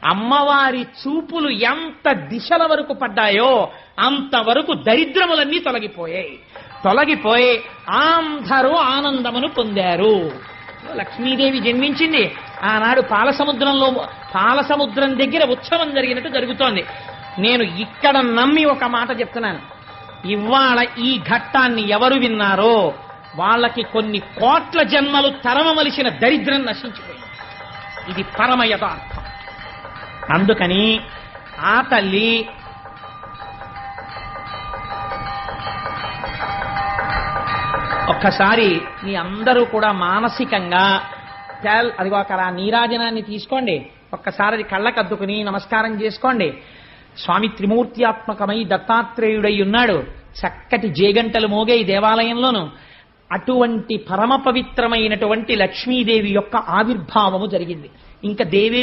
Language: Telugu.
అమ్మవారి చూపులు ఎంత దిశల వరకు పడ్డాయో అంతవరకు దరిద్రములన్నీ తొలగిపోయి అందరూ ఆనందమును పొందారు. లక్ష్మీదేవి జన్మించింది ఆనాడు పాలసముద్రం దగ్గర ఉత్సవం జరిగినట్టు జరుగుతోంది. నేను ఇక్కడ నమ్మి ఒక మాట చెప్తున్నాను, ఇవాళ ఈ ఘట్టాన్ని ఎవరు విన్నారో వాళ్ళకి కొన్ని కోట్ల జన్మలు తరమవలసిన దరిద్రం నశించిపోయింది. ఇది పరమ యథార్థం. అందుకని ఆ తల్లి ఒక్కసారి మీ అందరూ కూడా మానసికంగా అదిగో అక్కడ ఆ నీరాజనాన్ని తీసుకోండి, ఒక్కసారి అది కళ్ళకద్దుకుని నమస్కారం చేసుకోండి. స్వామి త్రిమూర్త్యాత్మకమై దత్తాత్రేయుడై ఉన్నాడు. చక్కటి జేగంటలు మోగే ఈ దేవాలయంలోను అటువంటి పరమ పవిత్రమైనటువంటి లక్ష్మీదేవి యొక్క ఆవిర్భావము జరిగింది. ఇంకా దేవే